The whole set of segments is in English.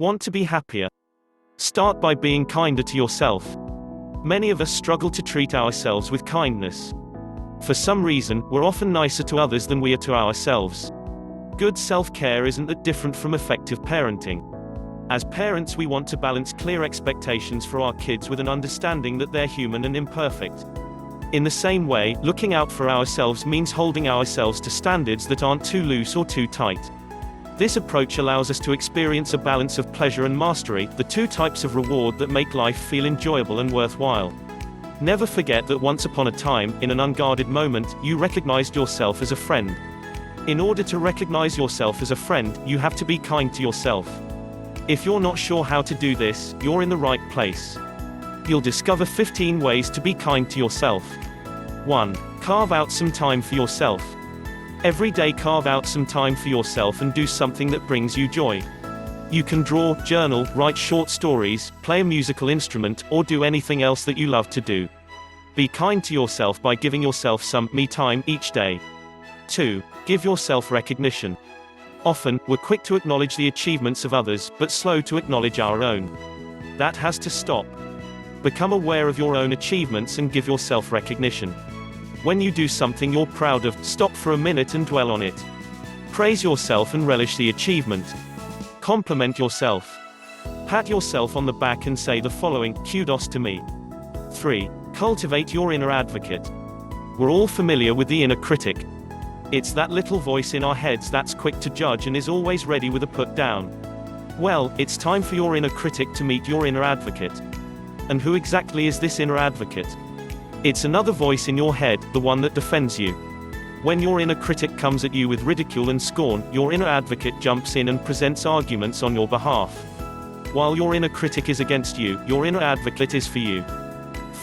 Want to be happier? Start by being kinder to yourself. Many of us struggle to treat ourselves with kindness. For some reason, we're often nicer to others than we are to ourselves. Good self-care isn't that different from effective parenting. As parents, we want to balance clear expectations for our kids with an understanding that they're human and imperfect. In the same way, looking out for ourselves means holding ourselves to standards that aren't too loose or too tight. This approach allows us to experience a balance of pleasure and mastery, the two types of reward that make life feel enjoyable and worthwhile. Never forget that once upon a time, in an unguarded moment, you recognized yourself as a friend. In order to recognize yourself as a friend, you have to be kind to yourself. If you're not sure how to do this, you're in the right place. You'll discover 15 ways to be kind to yourself. 1. Carve out some time for yourself. Every day carve out some time for yourself and do something that brings you joy. You can draw, journal, write short stories, play a musical instrument, or do anything else that you love to do. Be kind to yourself by giving yourself some me time each day. 2. Give yourself recognition. Often, we're quick to acknowledge the achievements of others, but slow to acknowledge our own. That has to stop. Become aware of your own achievements and give yourself recognition. When you do something you're proud of, stop for a minute and dwell on it. Praise yourself and relish the achievement. Compliment yourself. Pat yourself on the back and say the following: kudos to me. 3. Cultivate your inner advocate. We're all familiar with the inner critic. It's that little voice in our heads that's quick to judge and is always ready with a put down. Well, it's time for your inner critic to meet your inner advocate. And who exactly is this inner advocate? It's another voice in your head, the one that defends you. When your inner critic comes at you with ridicule and scorn, your inner advocate jumps in and presents arguments on your behalf. While your inner critic is against you, your inner advocate is for you.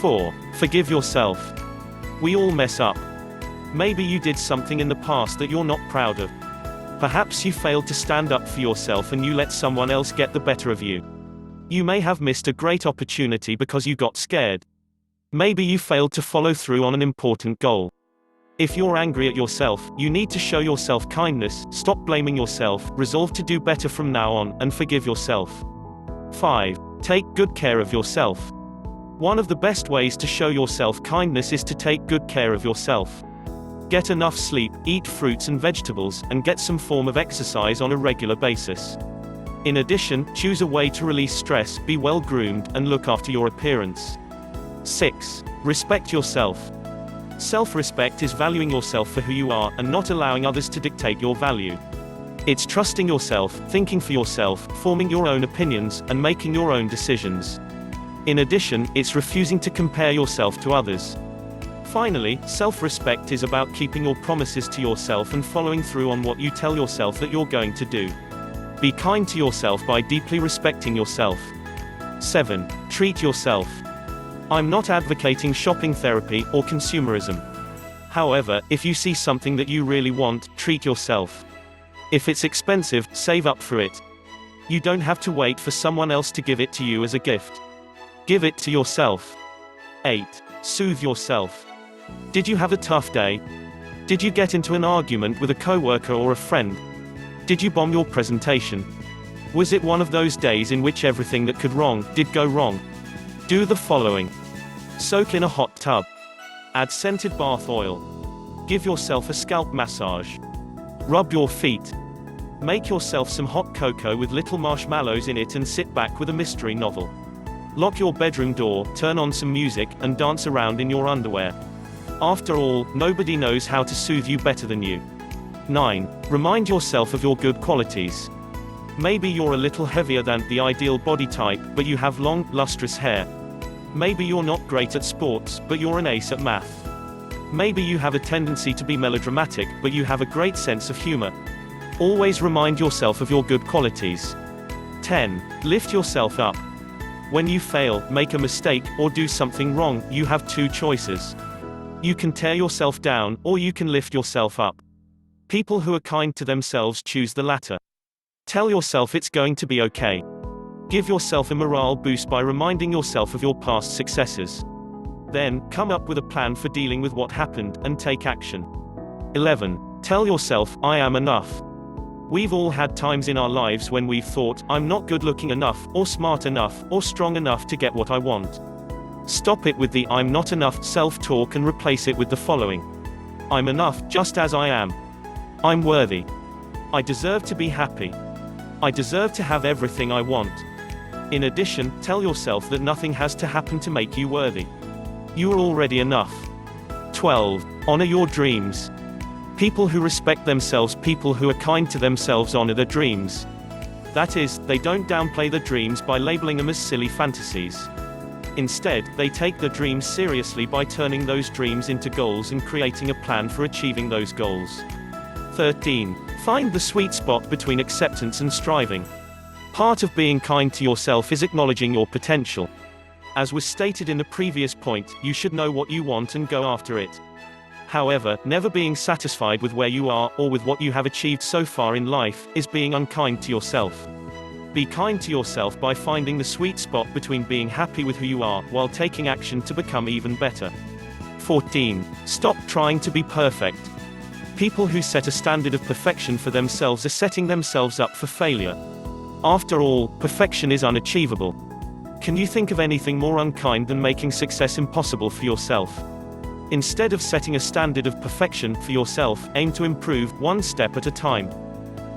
4. Forgive yourself. We all mess up. Maybe you did something in the past that you're not proud of. Perhaps you failed to stand up for yourself and you let someone else get the better of you. You may have missed a great opportunity because you got scared. Maybe you failed to follow through on an important goal. If you're angry at yourself, you need to show yourself kindness, stop blaming yourself, resolve to do better from now on, and forgive yourself. 5. Take good care of yourself. One of the best ways to show yourself kindness is to take good care of yourself. Get enough sleep, eat fruits and vegetables, and get some form of exercise on a regular basis. In addition, choose a way to release stress, be well groomed, and look after your appearance. 6. Respect yourself. Self-respect is valuing yourself for who you are, and not allowing others to dictate your value. It's trusting yourself, thinking for yourself, forming your own opinions, and making your own decisions. In addition, it's refusing to compare yourself to others. Finally, self-respect is about keeping your promises to yourself and following through on what you tell yourself that you're going to do. Be kind to yourself by deeply respecting yourself. 7. Treat yourself. I'm not advocating shopping therapy or consumerism. However, if you see something that you really want, treat yourself. If it's expensive, save up for it. You don't have to wait for someone else to give it to you as a gift. Give it to yourself. 8. Soothe yourself. Did you have a tough day? Did you get into an argument with a coworker or a friend? Did you bomb your presentation? Was it one of those days in which everything that could did go wrong? Do the following. Soak in a hot tub. Add scented bath oil. Give yourself a scalp massage. Rub your feet. Make yourself some hot cocoa with little marshmallows in it and sit back with a mystery novel. Lock your bedroom door, turn on some music, and dance around in your underwear. After all, nobody knows how to soothe you better than you. 9. Remind yourself of your good qualities. Maybe you're a little heavier than the ideal body type, but you have long, lustrous hair. Maybe you're not great at sports, but you're an ace at math. Maybe you have a tendency to be melodramatic, but you have a great sense of humor. Always remind yourself of your good qualities. 10. Lift yourself up. When you fail, make a mistake, or do something wrong, you have two choices. You can tear yourself down, or you can lift yourself up. People who are kind to themselves choose the latter. Tell yourself it's going to be okay. Give yourself a morale boost by reminding yourself of your past successes. Then, come up with a plan for dealing with what happened, and take action. 11. Tell yourself, I am enough. We've all had times in our lives when we've thought, I'm not good looking enough, or smart enough, or strong enough to get what I want. Stop it with the I'm not enough self-talk and replace it with the following. I'm enough, just as I am. I'm worthy. I deserve to be happy. I deserve to have everything I want. In addition, tell yourself that nothing has to happen to make you worthy. You are already enough. 12. Honor your dreams. People who respect themselves, people who are kind to themselves, honor their dreams. That is, they don't downplay their dreams by labeling them as silly fantasies. Instead, they take their dreams seriously by turning those dreams into goals and creating a plan for achieving those goals. 13. Find the sweet spot between acceptance and striving. Part of being kind to yourself is acknowledging your potential. As was stated in the previous point, you should know what you want and go after it. However, never being satisfied with where you are, or with what you have achieved so far in life, is being unkind to yourself. Be kind to yourself by finding the sweet spot between being happy with who you are, while taking action to become even better. 14. Stop trying to be perfect. People who set a standard of perfection for themselves are setting themselves up for failure. After all, perfection is unachievable. Can you think of anything more unkind than making success impossible for yourself? Instead of setting a standard of perfection for yourself, aim to improve one step at a time.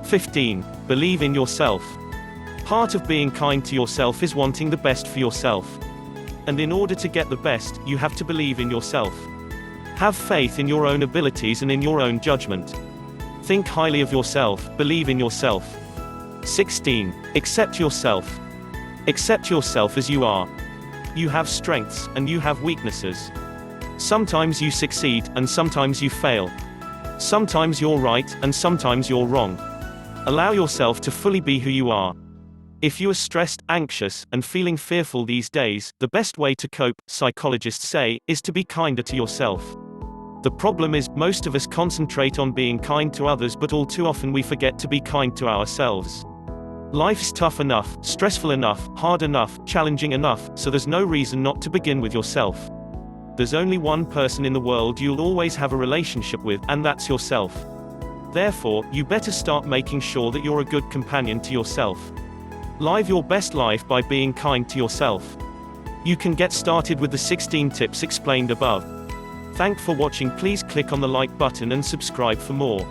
15. Believe in yourself. Part of being kind to yourself is wanting the best for yourself. And in order to get the best, you have to believe in yourself. Have faith in your own abilities and in your own judgment. Think highly of yourself, believe in yourself. 16. Accept yourself. Accept yourself as you are. You have strengths, and you have weaknesses. Sometimes you succeed, and sometimes you fail. Sometimes you're right, and sometimes you're wrong. Allow yourself to fully be who you are. If you are stressed, anxious, and feeling fearful these days, the best way to cope, psychologists say, is to be kinder to yourself. The problem is, most of us concentrate on being kind to others, but all too often we forget to be kind to ourselves. Life's tough enough, stressful enough, hard enough, challenging enough, so there's no reason not to begin with yourself. There's only one person in the world you'll always have a relationship with, and that's yourself. Therefore, you better start making sure that you're a good companion to yourself. Live your best life by being kind to yourself. You can get started with the 16 tips explained above. Thanks for watching. Please click on the like button and subscribe for more.